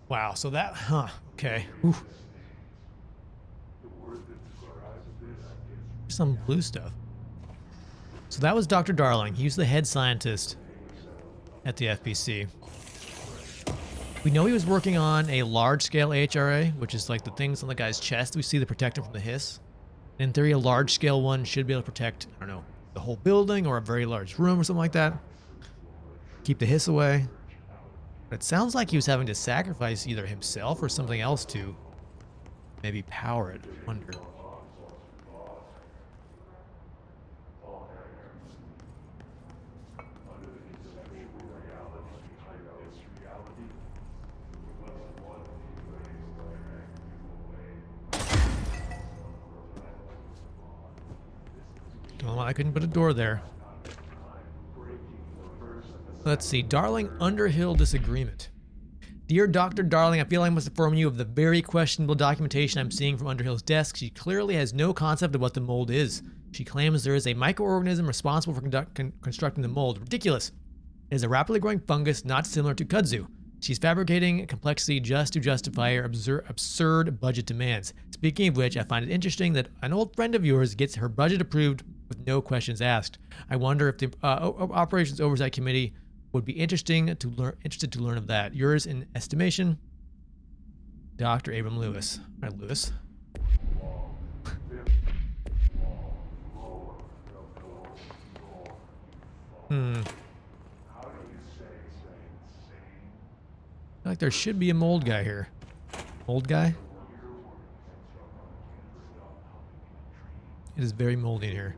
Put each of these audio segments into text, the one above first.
Wow, so that, huh, okay. Ooh. Some blue stuff. So that was Dr. Darling. He was the head scientist at the FBC. We know he was working on a large-scale AHRA, which is like the things on the guy's chest we see that protect him from the hiss. In theory, a large-scale one should be able to protect, I don't know, the whole building or a very large room or something like that. Keep the hiss away. But it sounds like he was having to sacrifice either himself or something else to maybe power it. I wonder. Don't know why I couldn't put a door there. Let's see. Darling Underhill disagreement. Dear Dr. Darling, I feel I must inform you of the very questionable documentation I'm seeing from Underhill's desk. She clearly has no concept of what the mold is. She claims there is a microorganism responsible for constructing the mold. Ridiculous. It is a rapidly growing fungus not similar to kudzu. She's fabricating complexity just to justify her absurd budget demands. Speaking of which, I find it interesting that an old friend of yours gets her budget approved with no questions asked. I wonder if the Operations Oversight Committee would be interested to learn of that. Yours in estimation, Dr. Abram Lewis. All right, Lewis. I feel like there should be a mold guy here. Mold guy? It is very moldy in here.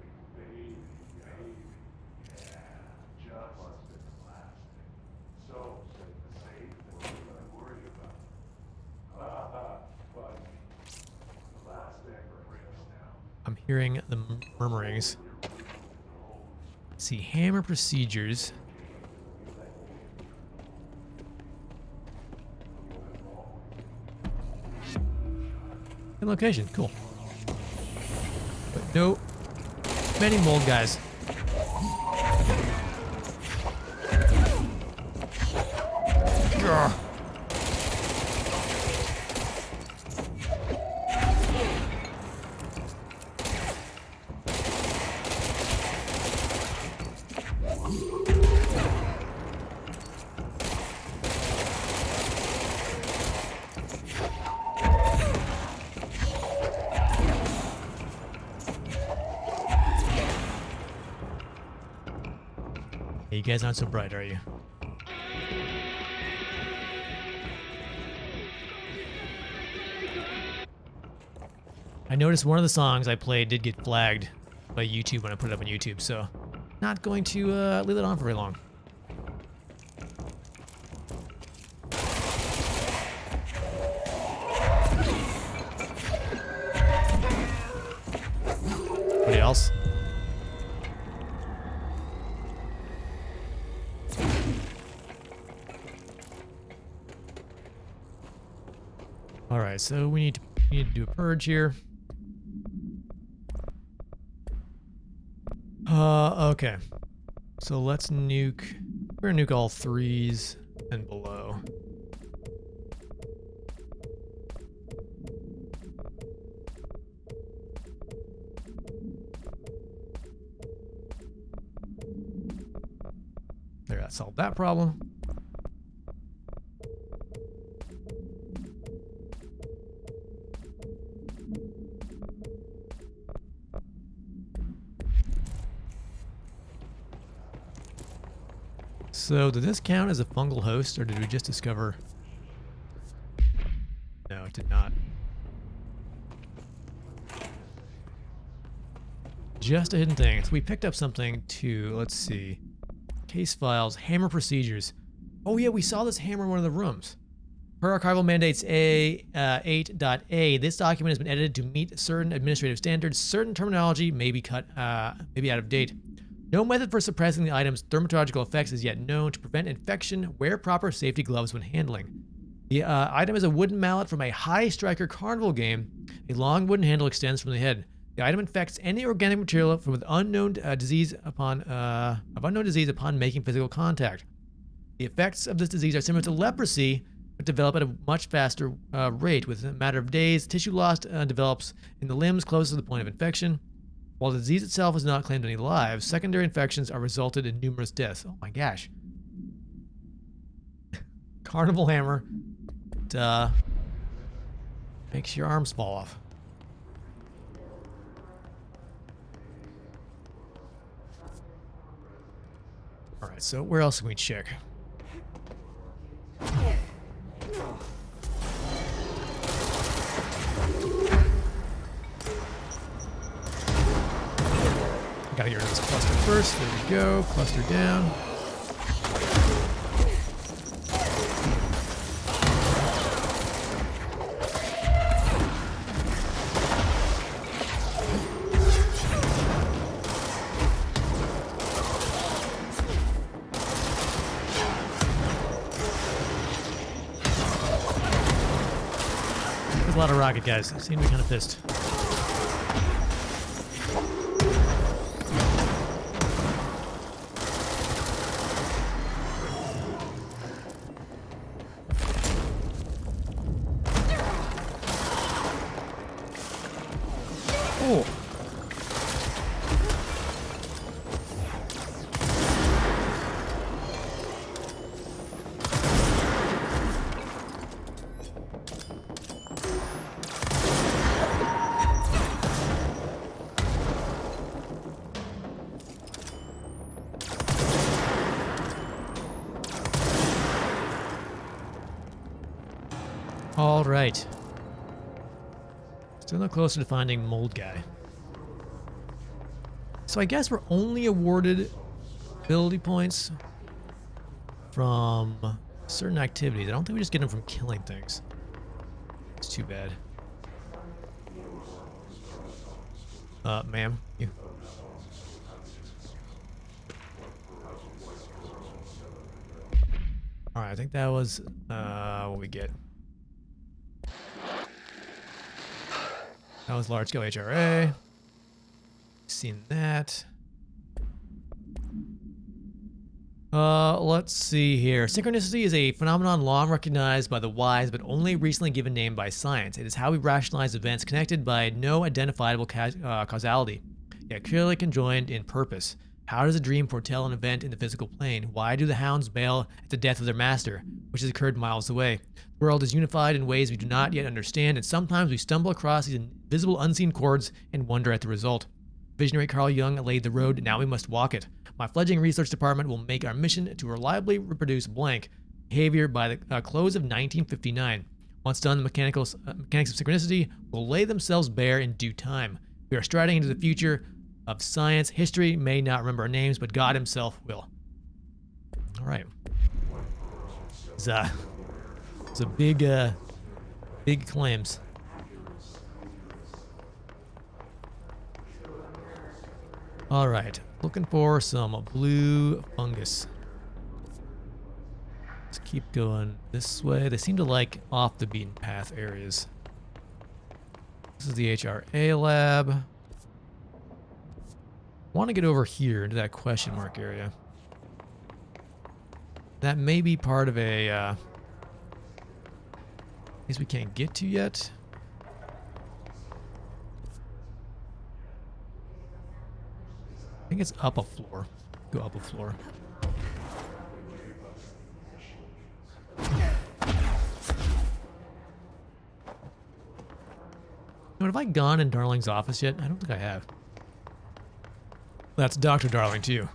I'm hearing the murmurings. Let's see, hammer procedures. Good location, cool. But no, many mold guys. Ugh. You guys aren't so bright, are you? I noticed one of the songs I played did get flagged by YouTube when I put it up on YouTube, so not going to leave it on for very long. Anybody else? All right, so we need to do a purge here. Okay. So let's nuke. We're gonna nuke all threes and below. There, that solved that problem. So, did this count as a fungal host, or did we just discover? No, it did not. Just a hidden thing. So we picked up something too. Let's see. Case files, hammer procedures. Oh yeah, we saw this hammer in one of the rooms. Per archival mandates A8.A, this document has been edited to meet certain administrative standards. Certain terminology may be maybe out of date. No method for suppressing the item's dermatological effects is yet known. To prevent infection, wear proper safety gloves when handling. The item is a wooden mallet from a high striker carnival game. A long wooden handle extends from the head. The item infects any organic material with unknown disease upon making physical contact. The effects of this disease are similar to leprosy, but develop at a much faster rate. Within a matter of days, tissue loss develops in the limbs closest to the point of infection. While the disease itself has not claimed any lives, secondary infections are resulted in numerous deaths. Oh my gosh. Carnival hammer. Makes your arms fall off. Alright, so where else can we check? Gotta get rid of this cluster first. There we go. Cluster down. There's a lot of rocket guys. They seem to be kind of pissed. Oh. All right. Still no closer to finding mold guy. So I guess we're only awarded ability points from certain activities. I don't think we just get them from killing things. It's too bad. Ma'am, you. Alright, I think that was what we get. That was large scale HRA. Seen that. Let's see here. Synchronicity is a phenomenon long recognized by the wise, but only recently given name by science. It is how we rationalize events connected by no identifiable causality, yet clearly conjoined in purpose. How does a dream foretell an event in the physical plane? Why do the hounds bail at the death of their master, which has occurred miles away? The world is unified in ways we do not yet understand, and sometimes we stumble across these invisible, unseen chords and wonder at the result. Visionary Carl Jung laid the road, now we must walk it. My fledgling research department will make our mission to reliably reproduce blank behavior by the close of 1959. Once done, the mechanics of synchronicity will lay themselves bare in due time. We are striding into the future of science. History may not remember our names, but God himself will. All right. It's a big claims. All right, looking for some blue fungus. Let's keep going this way. They seem to like off the beaten path areas. This is the HRA lab. I want to get over here into that question mark area. That may be part of a place we can't get to yet. I think it's up a floor. Go up a floor. Have I gone in Darling's office yet? I don't think I have. That's Dr. Darling too.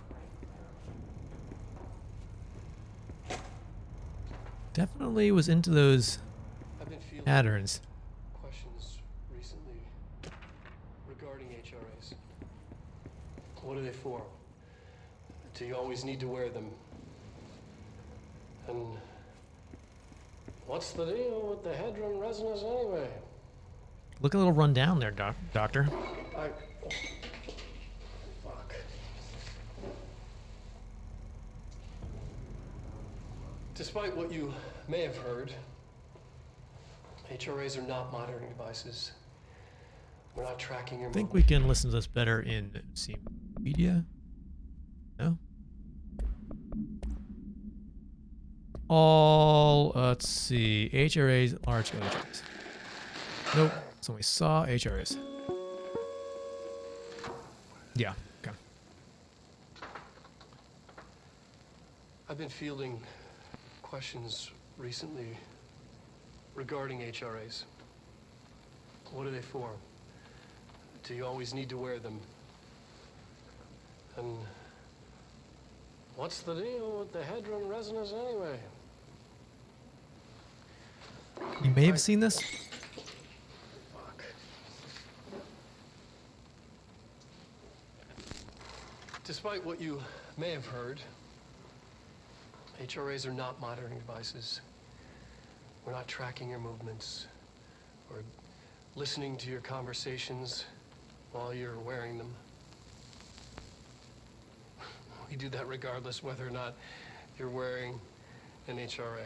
Definitely was into those patterns. Questions recently regarding HRAs. What are they for? Do you always need to wear them? And what's the deal with the hedron resonance anyway? Look a little run down there, Doctor. Fuck. Despite what you may have heard, HRAs are not monitoring devices. We're not tracking your I think we can listen to this better in media. No? all, let's see, HRAs, large scale HRAs. Nope, so we saw HRAs. Yeah, okay. I've been fielding questions recently regarding HRAs. What are they for? Do you always need to wear them? And what's the deal with the Hadron resonance anyway? You may have seen this. Fuck. Despite what you may have heard, HRAs are not monitoring devices. We're not tracking your movements or listening to your conversations while you're wearing them. We do that regardless whether or not you're wearing an HRA.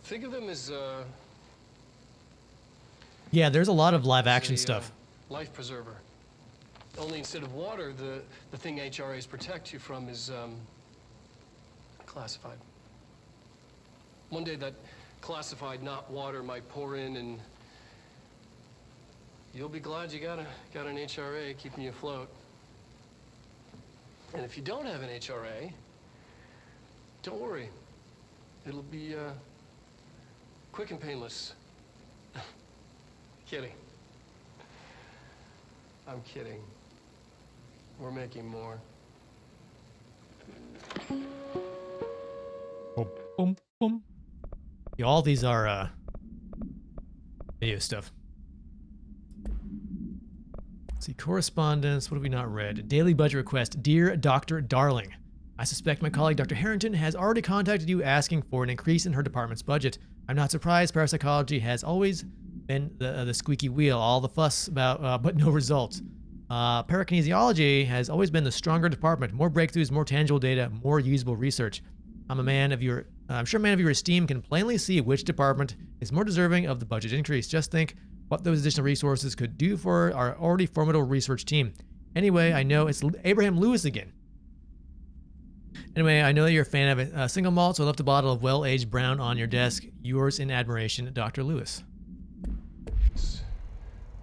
Think of them as Yeah, there's a lot of live as action a, stuff. Life preserver. Only instead of water, the thing HRAs protect you from is classified. One day that classified not water might pour in, and you'll be glad you got an HRA keeping you afloat. And if you don't have an HRA, don't worry. It'll be quick and painless. Kidding. I'm kidding. We're making more. Boom, boom, boom. Yeah, all these are video stuff. Let's see, correspondence. What have we not read? Daily budget request. Dear Dr. Darling, I suspect my colleague Dr. Harrington has already contacted you asking for an increase in her department's budget. I'm not surprised. Parapsychology has always been the squeaky wheel, all the fuss about, but no results. Parakinesiology has always been the stronger department. More breakthroughs, more tangible data, more usable research. I'm sure a man of your esteem can plainly see which department is more deserving of the budget increase. Just think what those additional resources could do for our already formidable research team. Anyway, I know it's Abraham Lewis again. Anyway, I know that you're a fan of a single malt, so I left a bottle of well-aged brown on your desk. Yours in admiration, Dr. Lewis.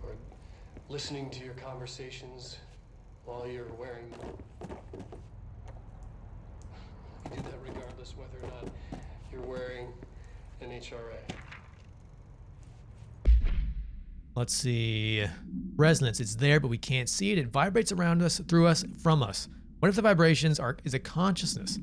Or listening to your conversations while you're wearing them. You do that regardless whether or not you're wearing an HRA. Let's see. Resonance. It's there, but we can't see it. It vibrates around us, through us, from us. What if the vibrations is a consciousness?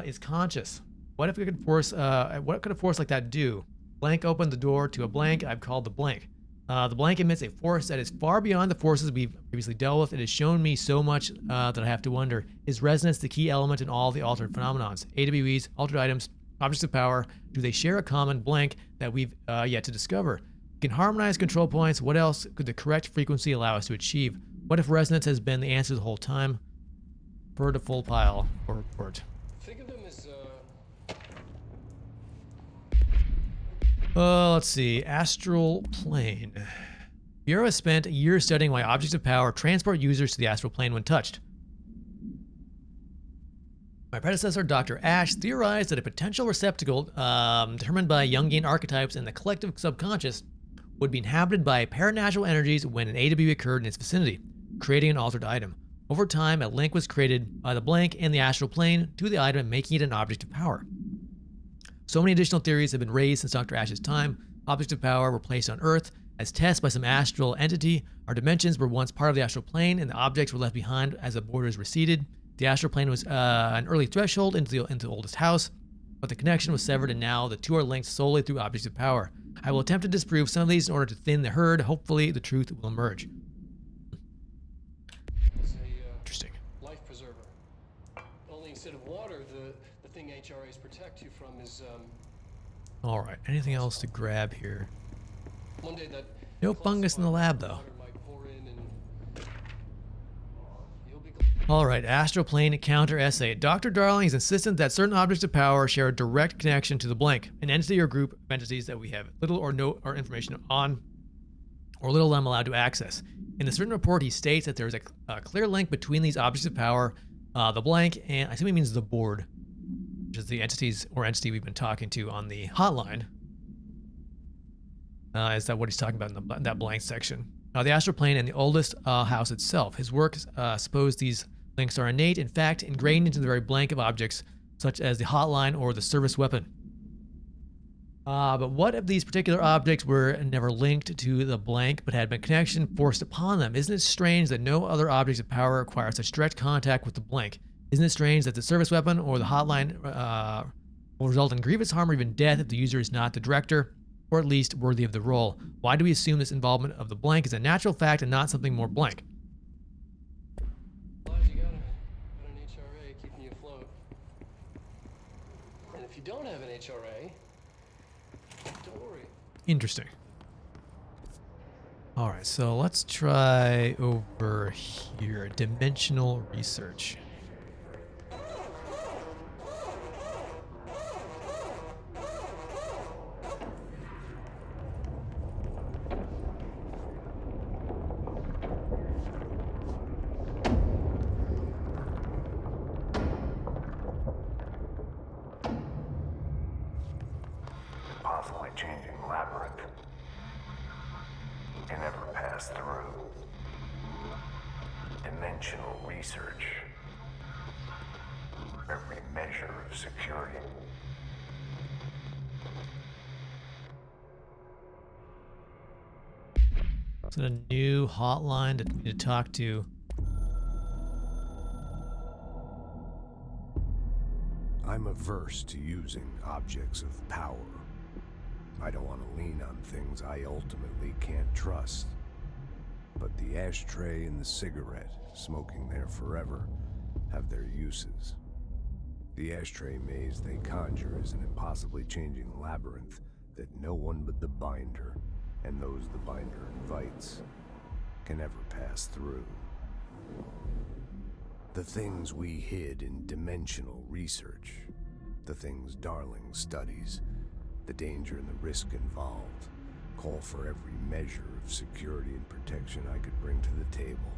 Is conscious. What if we could force? What could a force like that do? Blank opened the door to a blank I've called the blank. The blank emits a force that is far beyond the forces we've previously dealt with. It has shown me so much that I have to wonder, is resonance the key element in all the altered phenomenons? AWEs, altered items, objects of power, do they share a common blank that we've yet to discover? We can harmonize control points. What else could the correct frequency allow us to achieve? What if resonance has been the answer the whole time? Bird a full pile or report. Think of them as Let's see. Astral plane. Bureau has spent years studying why objects of power transport users to the astral plane when touched. My predecessor, Dr. Ash, theorized that a potential receptacle determined by Jungian archetypes and the collective subconscious would be inhabited by paranatural energies when an AW occurred in its vicinity, creating an altered item. Over time, a link was created by the blank and the astral plane to the item, making it an object of power. So many additional theories have been raised since Dr. Ash's time. Objects of power were placed on Earth as tests by some astral entity. Our dimensions were once part of the astral plane, and the objects were left behind as the borders receded. The astral plane was an early threshold into the oldest house, but the connection was severed, and now the two are linked solely through objects of power. I will attempt to disprove some of these in order to thin the herd. Hopefully, the truth will emerge. Interesting. life preserver. Only instead of water, the thing HRAs protect you from is All right. Anything else to grab here? one day that No fungus in the lab, though. water might pour in and you'll be All right. Astral plane counter essay. Dr. Darling is insistent that certain objects of power share a direct connection to the blank, an entity or group of entities that we have little or no information on, or little I'm allowed to access. In this written report, he states that there is a clear link between these objects of power the blank, and I assume he means the board, which is the entity we've been talking to on the hotline. Is that what he's talking about in that blank section? The astral plane and the oldest house itself. His work suppose these links are innate, in fact, ingrained into the very blank of objects, such as the hotline or the service weapon. But what if these particular objects were never linked to the blank, but had been connection forced upon them? Isn't it strange that no other objects of power require such direct contact with the blank? Isn't it strange that the service weapon or the hotline will result in grievous harm or even death if the user is not the director, or at least worthy of the role? Why do we assume this involvement of the blank is a natural fact and not something more blank? Glad you got an HRA keeping you afloat. And if you don't have an HRA, don't worry. Interesting. Alright, so let's try over here. Dimensional research. Constantly changing labyrinth. Can never pass through. Dimensional research. Every measure of security. Is it a new hotline to talk to? I'm averse to using objects of power. I don't want to lean on things I ultimately can't trust. But the ashtray and the cigarette, smoking there forever, have their uses. The ashtray maze they conjure is an impossibly changing labyrinth that no one but the binder, and those the binder invites, can ever pass through. The things we hid in dimensional research, the things Darling studies, the danger and the risk involved, call for every measure of security and protection I could bring to the table.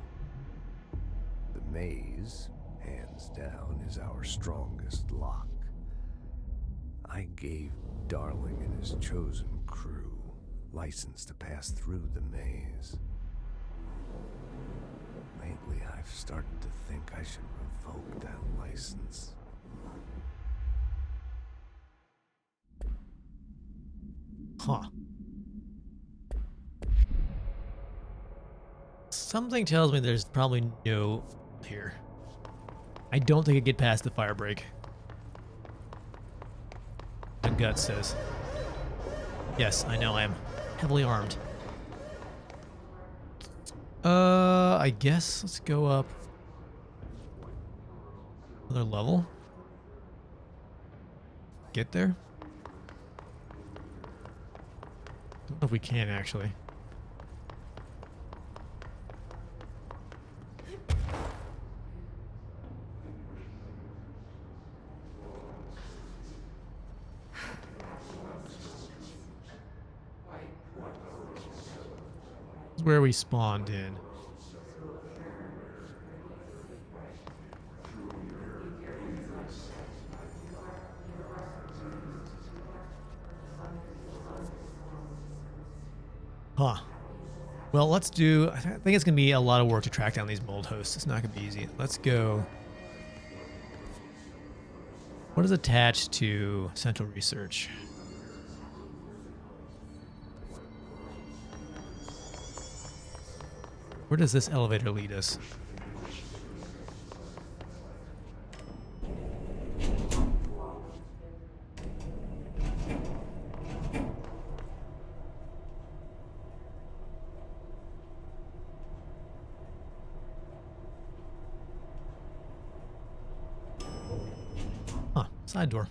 The maze, hands down, is our strongest lock. I gave Darling and his chosen crew license to pass through the maze. Lately, I've started to think I should revoke that license. Huh. Something tells me there's probably no here. I don't think I get past the fire break. The gut says. Yes, I know I am heavily armed. I guess let's go up another level. Get there? Don't know if we can actually. This is where we spawned in. Huh. Well, let's do... I think it's going to be a lot of work to track down these mold hosts. It's not going to be easy. Let's go... What is attached to Central Research? Where does this elevator lead us? Huh, side door.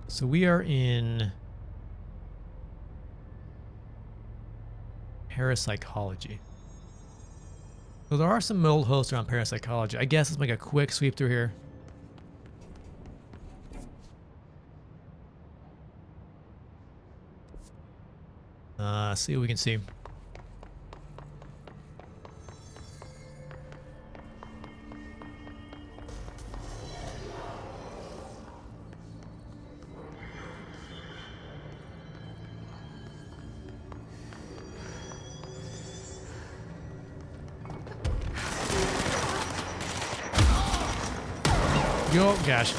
So we are in parapsychology. So there are some mold hosts around parapsychology. I guess let's make a quick sweep through here. See what we can see. Oh, gosh.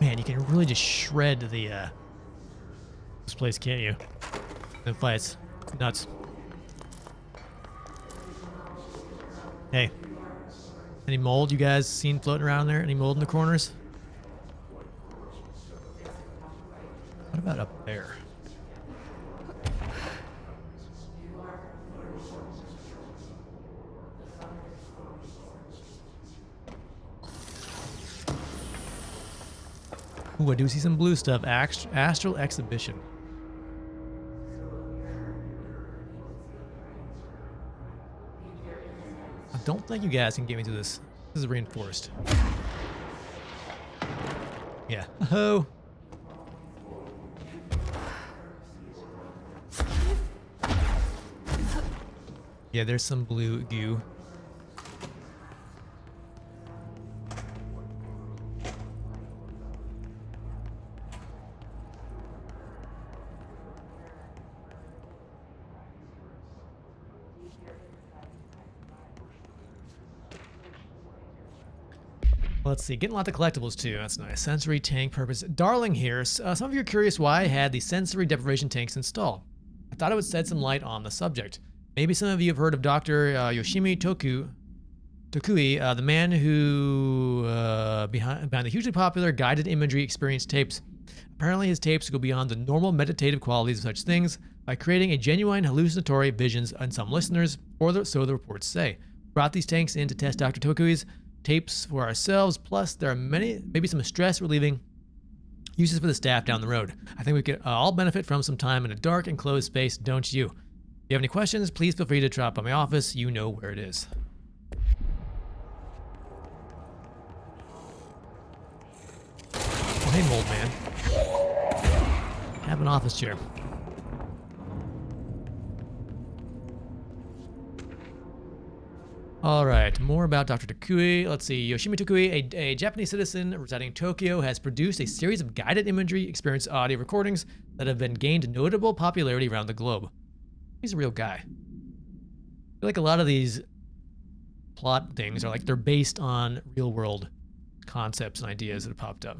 Man, you can really just shred the this place, can't you? In fights. It's nuts. Hey. Any mold you guys seen floating around there? Any mold in the corners? What about up there? Ooh, I do see some blue stuff. Astral Exhibition. I don't think you guys can get me to this. This is reinforced. Yeah. Oh. Yeah, there's some blue goo. Let's see, getting a lot of collectibles too. That's nice. Sensory tank purpose. Darling here. Some of you are curious why I had the sensory deprivation tanks installed. I thought it would shed some light on the subject. Maybe some of you have heard of Dr. Yoshimi Tokui, the man who behind the hugely popular guided imagery experience tapes. Apparently, his tapes go beyond the normal meditative qualities of such things by creating a genuine hallucinatory visions on some listeners, or so the reports say. Brought these tanks in to test Dr. Tokui's tapes for ourselves, plus there are maybe some stress relieving uses for the staff down the road. I think we could all benefit from some time in a dark and closed space, don't you? If you have any questions, please feel free to drop by my office. You know where it is. Oh, hey, mold man. Have an office chair. All right, more about Dr. Tokui. Let's see. Yoshimi Tokui, a Japanese citizen residing in Tokyo, has produced a series of guided imagery experience audio recordings that have been gained notable popularity around the globe. He's a real guy. I feel like a lot of these plot things are like they're based on real-world concepts and ideas that have popped up.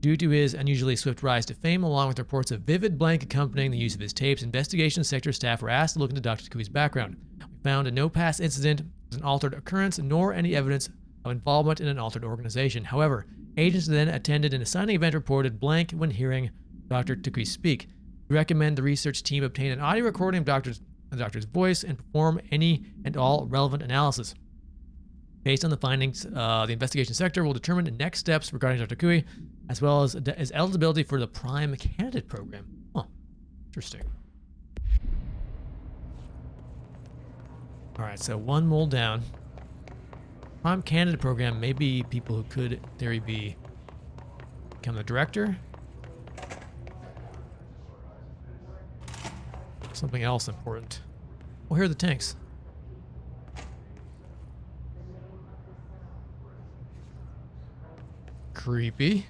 Due to his unusually swift rise to fame, along with reports of vivid blank accompanying the use of his tapes, investigation sector staff were asked to look into Dr. Tokui's background. We found no past incident was an altered occurrence, nor any evidence of involvement in an altered organization. However, agents then attended an assigning event reported blank when hearing Dr. Tokui speak. We recommend the research team obtain an audio recording of the doctor's voice and perform any and all relevant analysis. Based on the findings, the investigation sector will determine the next steps regarding Dr. Tokui, as well as his eligibility for the Prime Candidate Program. Oh, interesting. All right, so one mold down. Prime Candidate Program may be people who could, in theory, become the director. Something else important. Well, here are the tanks. Creepy.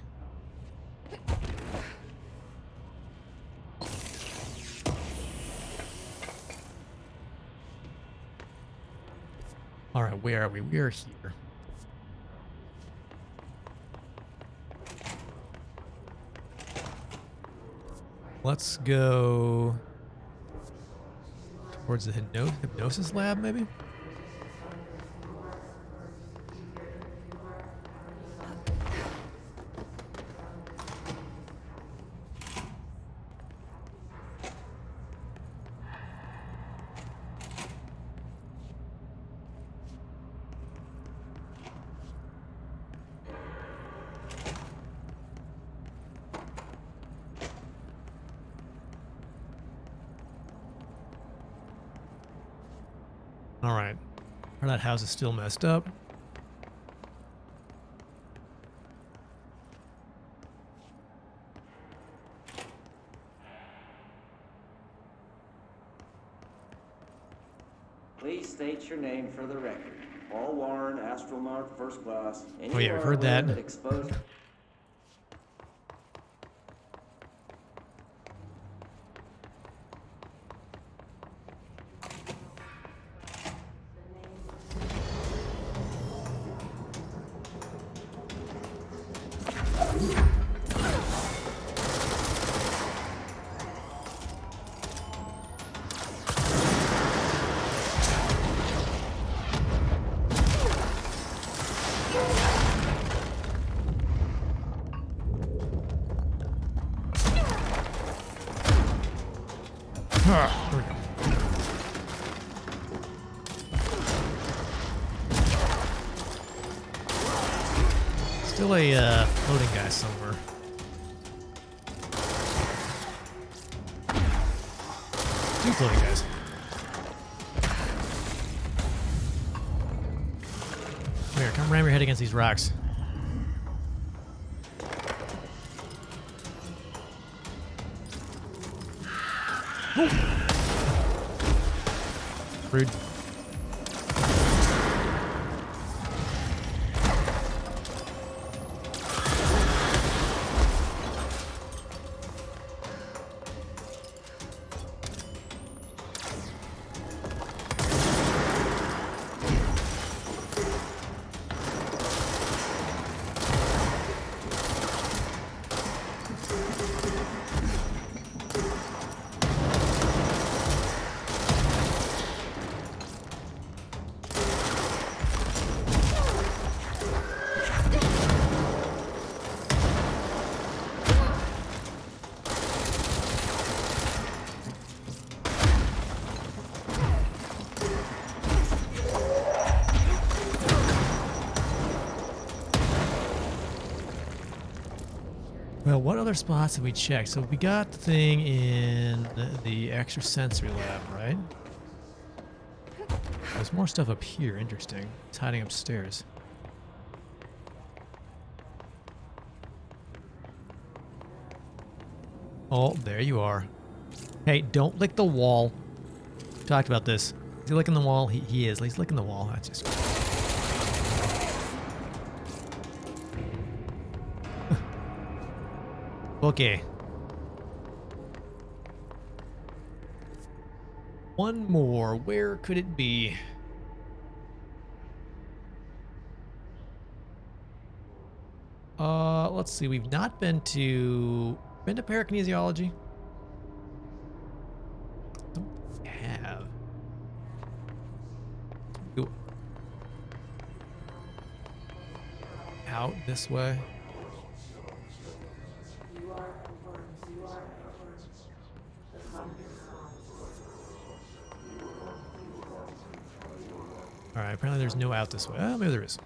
All right, where are we? We are here. Let's go towards the hypnosis lab, maybe? All right. That house is still messed up. Please state your name for the record. Paul Warren, astronaut, first class. And Oh yeah, you we've are heard aware that. Exposed. Ah, there we go. Still a floating guy somewhere. Two floating guys. Come here, come ram your head against these rocks. Ooh. Rude. Well, what other spots have we checked? So we got the thing in the extrasensory lab, right? There's more stuff up here. Interesting. It's hiding upstairs. Oh, there you are. Hey, don't lick the wall. We talked about this. Is he licking the wall? He is. He's licking the wall. That's just... Okay. One more. Where could it be? Let's see. We've not been to parakinesiology. Don't have. Go out this way. Alright, apparently there's no out this way. Oh, maybe there is.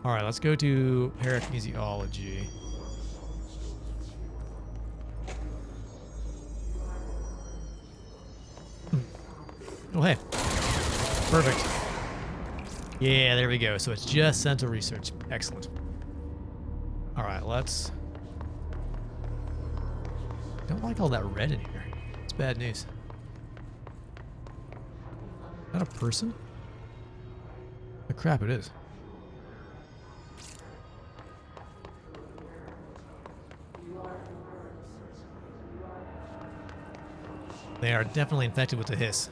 Alright, let's go to parakinesiology. Oh, hey. Perfect. Yeah, there we go. So it's just central research. Excellent. Alright, let's... Don't like all that red in here. It's bad news. Is that a person? Oh crap, it is. They are definitely infected with the hiss.